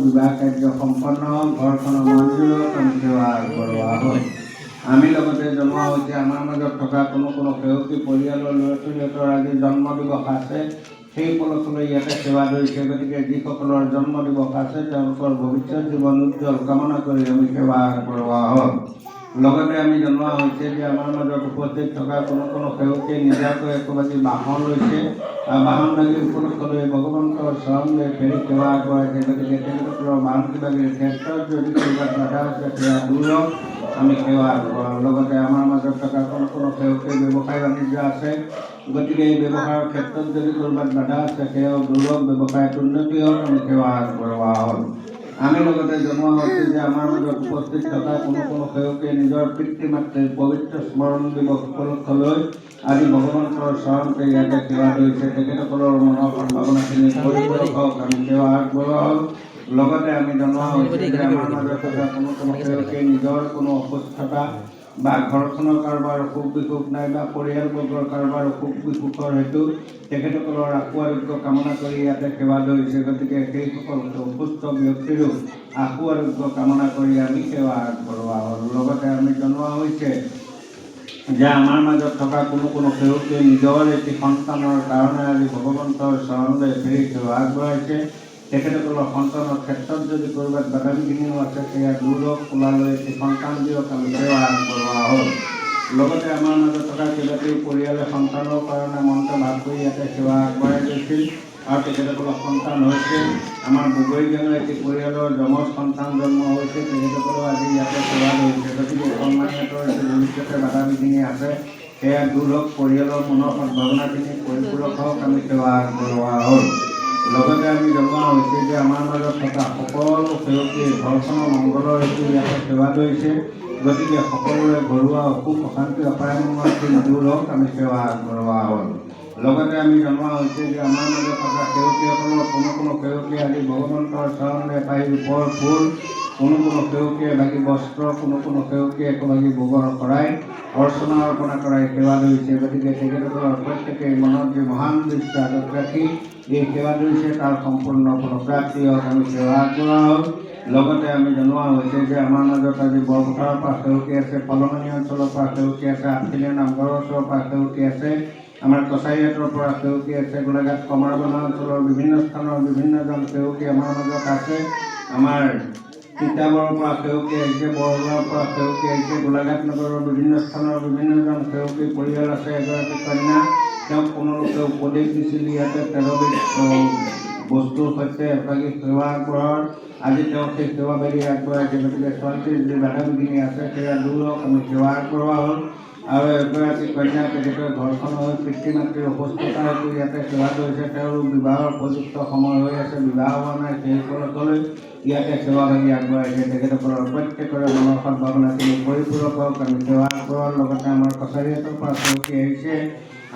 বিবাহ কাৰ্য সম্পন্ন ঘৰখনৰ মন্দিৰত আমি সেৱা কৰোৱা হয়। আমি লগতে জনোৱা হৈছে আমাৰ মাজত থকা কোনো সেউকী পৰিয়ালৰ ল'ৰা ছোৱালীহঁতৰ আজি জন্ম দিৱস আছে, সেই উপলক্ষলৈ ইয়াতে সেৱা ধৰিছে। গতিকে যিসকলৰ জন্ম দিৱস আছে তেওঁলোকৰ ভৱিষ্যত জীৱন উজ্জ্বল কামনা কৰি আমি সেৱা কৰোৱা হয়। লগতে আমি জনোৱা হৈছে যে আমাৰ মাজত উপস্থিত থকা কোনো সেউকীয়ে নিজাকৈ একোবাজি বাহন লৈছে, বাহন ভাগি উপলক্ষলৈ ভগৱন্তৰ চৰণলৈ ফেৰি সেৱা আগবঢ়াইছে। গতিকে তেখেতসকলৰ বাহন কিবাকিৰ ক্ষেত্ৰত যদি কিবা বাধা আছে সেয়া দূৰক আমি সেৱা কৰোঁ। লগতে আমাৰ মাজত থকা কোনো সেউকীয়ে ব্যৱসায় বাণিজ্য আছে, গতিকে এই ব্যৱসায়ৰ ক্ষেত্ৰত যদি ক'ৰবাত বাধা আছে সেয়াও দূৰক, ব্যৱসায়ত উন্নতি হওক আমি সেৱা কৰোৱা হ'ল। আমি লগতে জনোৱা হৈছে যে আমাৰ মাজত উপস্থিত থকা কোনো সেউকীয়ে নিজৰ পিতৃ মাতৃৰ পবিত্ৰ স্মৰণ দিৱস উপলক্ষলৈ আজি ভগৱন্তৰ চৰণতে ইয়াতে সেৱা ধৰিছে। তেখেতসকলৰ মনৰ সম্ভাৱনাখিনি পৰিপূৰক হওক আমি সেৱা আগবঢ়োৱা হ'ল। লগতে আমি জনোৱা হৈছে যে আমাৰ মাজত থকা কোনো সেউকীয়ে নিজৰ কোনো অসুস্থতা বা ঘৰখনৰ কাৰোবাৰ অসুখ বিসুখ নাই বা পৰিয়ালবৰ্গৰ কাৰোবাৰ অসুখ বিসুখৰ হেতু তেখেতসকলৰ আশু আৰোগ্য কামনা কৰি ইয়াতে সেৱা ধৰিছে। গতিকে সেইসকল অসুস্থ ব্যক্তিৰো আশু আৰোগ্য কামনা কৰি আমি সেৱা আগবঢ়োৱা হ'ল। লগতে আমি জনোৱা হৈছে যে আমাৰ মাজত থকা কোনো সেউকীয়ে নিজৰ এটি সন্তানৰ কাৰণে আজি ভগৱন্তৰ চৰণলৈ ফেৰি সেৱা আগবঢ়াইছে। তেখেতসকলৰ সন্তানৰ ক্ষেত্ৰত যদি ক'ৰবাত বাধা বিঘিনিও আছে সেয়া দূৰক কোলালৈ এটি সন্তান দিয়ক আমি সেৱা আগবঢ়োৱা হ'ল। লগতে আমাৰ মাজত থকা কেইবাটাও পৰিয়ালে সন্তানৰ কাৰণে মন্ত্ৰ ভাৱ কৰি ইয়াতে সেৱা আগবঢ়াই গৈছিল আৰু তেখেতসকলৰ সন্তান হৈছে। আমাৰ বগৰীজনৰ এটি পৰিয়ালৰ যমজ সন্তান জন্ম হৈছে, তেখেতসকলেও আজি ইয়াতে সেৱা ধৰিছে। গতিকে কৰ্মানিহঁতৰ এটি ভৱিষ্যতে বাধা বিঘিনি আছে সেয়া দূৰ হওক, পৰিয়ালৰ মনৰ সদ্ভাৱনাখিনি পৰিপূৰক হওক আমি সেৱা আগবঢ়োৱা হ'ল। লগতে আমি জনোৱা হৈছে যে আমাৰ মাজত থকা সকলো সেউকীয়ে ঘৰখনৰ মংগলৰ হেতু ইয়াতে সেৱা ধৰিছে। গতিকে সকলোৰে ঘৰুৱা অসুখ অশান্তি অপায় মংগলখিনি দূৰ হওক আমি সেৱা আগবঢ়োৱা হ'ল। লগতে আমি জনোৱা হৈছে যে আমাৰ মাজত থকা সেউকীসকলৰ কোনো সেউকীয়ে আজি ভগৱন্তৰ চৰণলৈ পাই ৰূপৰ ফুল, কোনো সেউকীয়ে ভাগি বস্ত্ৰ, কোনো সেউকীয়ে একোভাগি ভোগৰ শৰাই অৰ্চনা অৰ্পণা কৰাই সেৱা ধৰিছে। গতিকে তেখেতসকলৰ প্ৰত্যেকেই মনত যি মহান বিশ্বাসত ৰাখি এই সেৱা ধৰিছে তাৰ সম্পূৰ্ণ ফলপ্ৰাপ্তি হওক আমি সেৱা আগবঢ়োৱা হ'ল। লগতে আমি জনোৱা হৈছে যে আমাৰ মাজত আজি বৰপথাৰৰ পৰা সেউকী আছে, ফলঙনি অঞ্চলৰ পৰা সেউকী আছে, আঠখিলীয়া নামঘৰৰ ওচৰৰ পৰা সেউকী আছে, আমাৰ কছাৰীহাটৰ পৰা সেউকী আছে, গোলাঘাট কমৰাবন্ধা অঞ্চলৰ বিভিন্ন স্থানৰ বিভিন্নজন সেউকী আমাৰ মাজত আছে। আমাৰ তিতাবৰৰ পৰা সেউকী আহিছে, বৰদোৱাৰ পৰা সেউকী আহিছে, গোলাঘাট নগৰৰ বিভিন্ন স্থানৰ বিভিন্নজন সেউকী পৰিয়াল আছে। এগৰাকী কন্যা, তেওঁক কোনোলোকে উপদেশ দিছিল ইয়াতে 13বিধ বস্তুৰ সৈতে এভাগী সেৱা আগবঢ়াৰ। আজি তেওঁ সেই সেৱা বেৰি আগবঢ়াইছে। গতিকে ছোৱালীটিৰ যি বাধা বিঘিনি আছে সেয়া দূৰ হওক আমি সেৱা আগবঢ়োৱা হ'ল। আৰু এগৰাকী কন্যা তেখেতৰ ঘৰখনৰ পিতৃ মাতৃৰ অসুস্থতা হেতু ইয়াতে সেৱা ধৰিছে। তেওঁৰ বিবাহৰ উপযুক্ত সময় হৈ আছে, বিবাহ হোৱা নাই, সেই উপলক্ষলৈ ইয়াতে সেৱা ভাগি আগবঢ়াইছে। তেখেতসকলৰ প্ৰত্যেকৰে মনৰ সদ্ভাৱনাখিনি পৰিপূৰক হওক আমি সেৱা আগবঢ়োৱাৰ লগতে আমাৰ কছাৰীহাটৰ পৰা সেউকী আহিছে,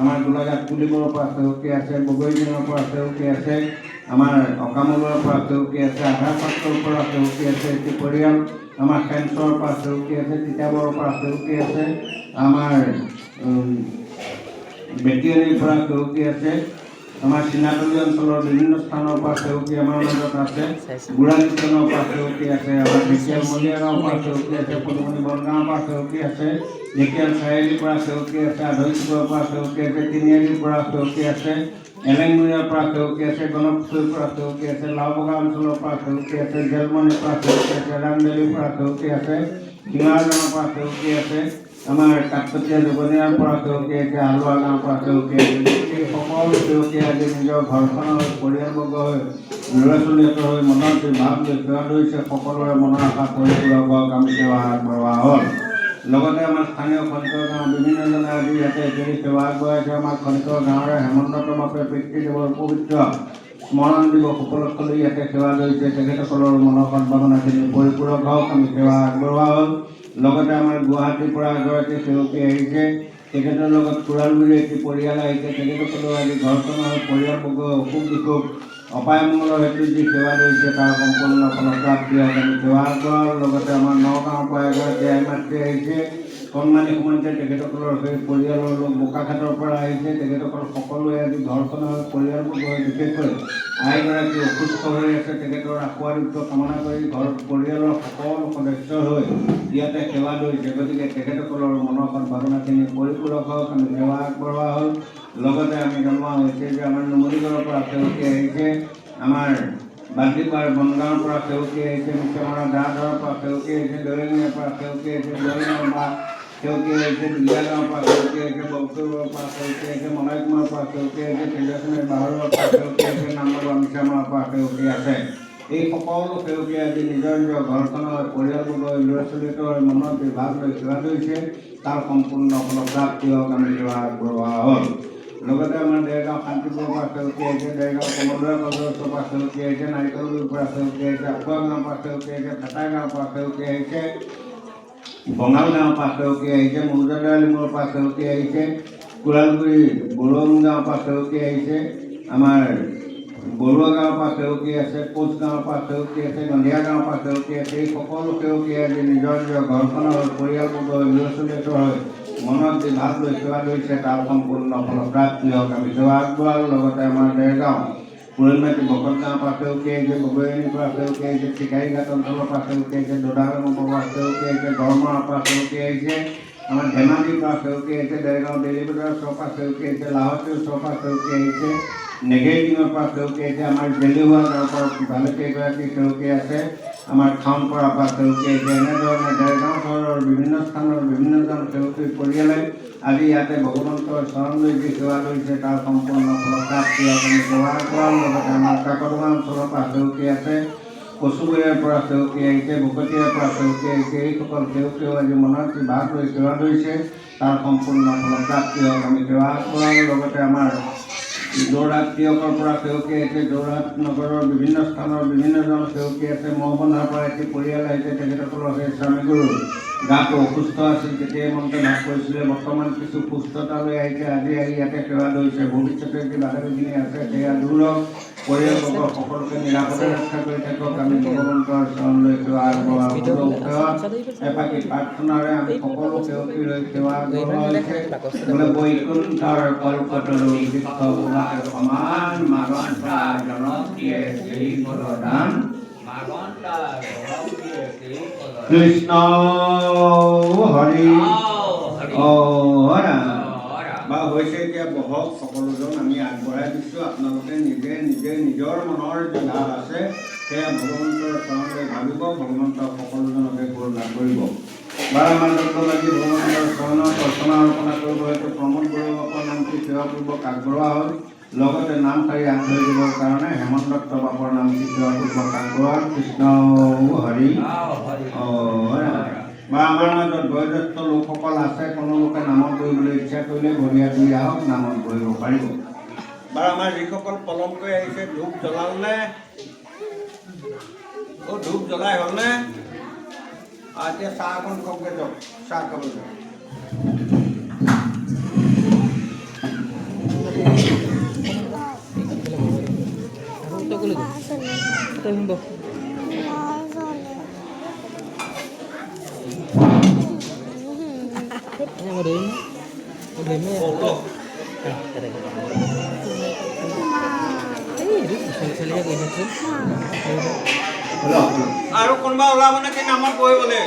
আমাৰ গোলাঘাট পুলিবৰৰ পৰা সেউকী আছে, বগৰীজনৰ পৰা সেউকী আছে, আমাৰ অকামলৰ পৰা সেউকী আছে, আধাৰপাত্ৰৰ পৰা সেউকী আছে এটি পৰিয়াল, আমাৰ চেঞ্চৰৰ পৰা সেউকী আছে, তিতাবৰৰ পৰা সেউকী আছে, আমাৰ বেটিয়নিৰ পৰা সেউকী আছে, আমাৰ চিনাতলী অঞ্চলৰ বিভিন্ন স্থানৰ পৰা সেউকী আমাৰ মাজত আছে, বুঢ়ানীতনৰ পৰা সেউকী আছে, আমাৰ ঢেকীয়াল মলীয়াগাঁৱৰ পৰা সেউকী আছে, পদুমণি বনগাঁৱৰ পৰা সেউকী আছে, ঢেকীয়াল চাৰিআলিৰ পৰা সেউকী আছে, আধৈচুকৰ পৰা সেউকী আছে, তিনিআলিৰ পৰা সেউকী আছে, এলেংমুৰীয়াৰ পৰা সেউকী আছে, গণপুখুৰীৰ পৰা সেউকী আছে, লাওবগা অঞ্চলৰ পৰা সেউকী আছে, জেলমনিৰ পৰা সেউকী আছে, ৰাংডেলিৰ পৰা সেউকী আছে, শিঙাৰগাঁৱৰ পৰা সেউকী আছে, আমাৰ কাকপটীয়া জগনীয়াৰ পৰা সেউকী আছে, হালোৱা গাঁৱৰ পৰা সেউকী আছে। এই সকলো সেউকীয়ে আজি নিজৰ ঘৰখনৰ হৈ পৰিয়ালবৰ্গ হৈ ল'ৰা ছোৱালীহঁতৰ হৈ মনত যি ভাৱ লৈ সেৱা ধৰিছে সকলোৰে মনৰ আশা পৰিপূৰক হওক আমি সেৱা আগবঢ়োৱা হ'ল। লগতে আমাৰ স্থানীয় খনিকৰ গাঁৱৰ বিভিন্নজনে আজি ইয়াতে একেৰি সেৱা আগবঢ়াইছে। আমাৰ খনিকৰ গাঁৱৰে হেমন্ততমতে পিতৃদেৱৰ পবিত্ৰ স্মৰণ দিৱস উপলক্ষলৈ ইয়াতে সেৱা ধৰিছে। তেখেতসকলৰ মনৰ সদ্ভাৱনাখিনি পৰিপূৰক হওক আমি সেৱা আগবঢ়োৱা হ'ল। লগতে আমাৰ গুৱাহাটীৰ পৰা এগৰাকী সেউকী আহিছে, তেখেতৰ লগত কোৰালগুৰি এটি পৰিয়াল আহিছে। তেখেতসকলেও আজি ঘৰখনৰ পৰিয়ালবৰ্গ অসুখ বিসুখ অপায় মংগলৰ হেতু যি সেৱা ধৰিছে তাৰ সম্পূৰ্ণ ফলপ্ৰাপ্তি হওক আমি সেৱা আগবঢ়াওঁ। লগতে আমাৰ নগাঁৱৰ পৰা এগৰাকী আই মাতৃ আহিছে, কণমানি সময়তে তেখেতসকলৰ সেই পৰিয়ালৰ লোক বোকাখাটৰ পৰা আহিছে। তেখেতসকল সকলোৱে আজি ঘৰখনৰ পৰিয়ালবোৰ বিশেষকৈ আইগৰাকী অসুস্থ হৈ আছে। তেখেতৰ আশীৰ্বাদ কামনা কৰি ঘৰৰ পৰিয়ালৰ সকলো সদস্য হৈ ইয়াতে সেৱা লৈছে। গতিকে তেখেতসকলৰ মনৰ সদ্ভাৱনাখিনি পৰিপূৰক হওক, আমি সেৱা আগবঢ়োৱা হ'ল। লগতে আমি জনোৱা হৈছে যে আমাৰ নুমলীগড়ৰ পৰা সেউকি আহিছে, আমাৰ বান্দিপাৰ বনগাঁৱৰ পৰা সেউকি আহিছে, মিছামৰা দাঁতৰ পৰা সেউকি আহিছে, দৈৰঙীয়াৰ পৰা সেউকি আহিছে, দৈৰঙৰ পৰা সেউকি আহিছে, দুলীয়া গাঁৱৰ পৰা সেউকি আহিছে, বংশুৰৰ পৰা সেউকি আহিছে, মলাইকুমাৰ পৰা সেউকি আহিছে, তেজস্বী বাহৰৰ পৰা সেউকি আহিছে, নামলগা মিছামৰাৰ পৰা সেউকি আছে। এই সকলো সেউকি আজি নিজৰ নিজৰ ঘৰখনৰ পৰিয়ালবৰ্গৰ ল'ৰা ছোৱালীৰ মনত বিভাগ লৈ সেৱা লৈছে। তাৰ সম্পূৰ্ণ ফলপ্ৰাপ্তি হওক, আমি সেৱা আগবঢ়োৱা হ'ল। লগতে আমাৰ দেৰগাঁও শান্তিপুৰৰ পৰা সেউকি আহিছে, দেৰগাঁও কমলদৰা কলেজৰ পৰা সেউকি আহিছে, নাৰিকলগুৰিৰ পৰা সেউকি আহিছে, আখুৱা গাঁৱৰ পৰা সেউকি আহিছে, ফেটাই গাঁৱৰ পৰা সেউকি আহিছে, বঙাল গাঁৱৰ পৰা সেউকি আহিছে, মৌজাদালিমূৰৰ পৰা সেউকি আহিছে, কোৰালগুৰি বৰুৱাং গাঁৱৰ পৰা সেউকি আহিছে, আমাৰ বৰুৱা গাঁৱৰ পৰা সেউকি আছে, কোচ গাঁৱৰ পৰা সেউকি আছে, গন্ধিয়া গাঁৱৰ পৰা সেউকি আছে। এই সকলো সেউকি আজি নিজৰ নিজৰ ঘৰখনৰ পৰিয়ালবৰ্গৰ ল'ৰা ছোৱালীৰ হৈ মনত যি ভাৱ লৈ সেৱা লৈছে, তাৰ সম্পূৰ্ণ ফলপ্ৰাপ্তি হওক, আমি সেৱা আগবঢ়ালোঁ। লগতে আমাৰ দেৰগাঁও পুৰণিমাটি বকত গাঁৱৰ পৰা সেউকি আহিছে, বগৈৰণিৰ পৰা সেউকি আহিছে, চিকাৰীঘাট অঞ্চলৰ পৰা সেউকি আহিছে, দোদাগাঁৱৰ পৰা সেউকি আহিছে, গড়মৰাৰ পৰা সেউকি আহিছে, আমাৰ ধেমাজিৰ পৰা সেউকি আহিছে, দেৰগাঁও ডেইলী বজাৰৰ ওচৰৰ পৰা সেউকি আহিছে, লাহতীৰ ওচৰৰ পৰা সেউকি আহিছে, নেঘেৰিটিঙৰ পৰা সেউকি আহিছে, আমাৰ জেলিওৱা গাঁৱৰ পৰা ভালেকেইগৰাকী সেউকি আছে, আমাৰ খাউনপাৰাৰ পৰা সেউকি আহিছে। এনেধৰণে দেৰগাঁও চহৰৰ বিভিন্ন স্থানৰ বিভিন্নজন সেউকি পৰিয়ালে আজি ইয়াতে ভগৱন্তৰ চৰণলৈ যি সেৱা লৈছে, তাৰ সম্পূৰ্ণ ফলপ্ৰাপ্তি হওক, আমি সেৱা কৰাৰ লগতে আমাৰ কাকডোঙা অঞ্চলৰ পৰা সেউকি আছে, কচুবৰীয়াৰ পৰা সেউকি আহিছে, ভকতীয়াৰ পৰা সেউকি আহিছে। এইসকল সেউকিও আজি মনত যি ভাগ লৈ সেৱা লৈছে, তাৰ সম্পূৰ্ণ ফলপ্ৰাপ্তি হওক, আমি সেৱা কৰাৰ লগতে আমাৰ যোৰহাট তিয়কৰ পৰা সেউকি আহিছে, যোৰহাট নগৰৰ বিভিন্ন স্থানৰ বিভিন্নজন সেউকি আছে, মহবন্ধাৰ পৰা এটি পৰিয়াল আহিছে। তেখেতসকলৰ সেই স্বামীগুৰুৰ গাটো অসুস্থ আছিল, তেতিয়াই মন্ত্ৰে ভাগ কৰিছিলে, বৰ্তমান কিছু সুস্থতালৈ আহিছে, আজি আহি ইয়াতে সেৱা লৈছে। ভৱিষ্যতে যি বাধা বিঘিনি আছে সেয়া দূৰ হওক, পৰিয়ালবৰ্গৰ সকলোকে নিৰাপদে ৰক্ষা কৰি থাকক, আমি ভগৱন্তৰ চৰণলৈ সেৱা আগবঢ়াওঁ। এপাকি প্ৰাৰ্থনাৰে আমি সকলো সেউকি লৈ সেৱা আগবঢ়োৱা হৈছে। বোলে বৈকুণ্ঠৰ কল্পতৰু বৃক্ষ ওলাকে সমান, মাগন্তা জনক দিয়ে সেই ফলদান, কৃষ্ণ হৰি বা হৈছে। এতিয়া বহক সকলোজন, আমি আগবঢ়াই দিছোঁ। আপোনালোকে নিজে নিজে নিজৰ মনৰ যি ভাৱ আছে সেয়া ভগৱন্তৰ চৰণলৈ ভাবিব, ভগৱন্তক সকলোজনকে কৰোণা কৰিব। আমাৰ যজ্ঞবাদী ভগৱন্তৰ চৰণত অৰ্চনা অৰ্পণা কৰিব হেতু প্ৰমোদ বৰুৱাকৰ নামটি সেৱাপূৰ্বক আগবঢ়োৱা হ'ল। লগতে নাম শাৰী আগধৰি দিবৰ কাৰণে হেমন্ত দত্ত বাপৰ নামটি সেৱাপূৰ্বক আগবঢ়োৱা। কৃষ্ণ হৰি বা আমাৰ মাজত বয়োজ্যেষ্ঠ লোকসকল আছে, কোনো লোকে নামত বহিবলৈ ইচ্ছা কৰিলে ভৰিয়া দুই আহক, নামত বহিব পাৰিব। বা আমাৰ যিসকল পলম কৰি আহিছে, ধূপ জ্বলালনে? ধূপ জ্বলাই হ'লনে? এতিয়া চাহ অকণ খওঁগৈ যাওক, চাহ খাব যাওক। আৰু কোনোবা ওলাব নেকি নামত বহিবলৈ?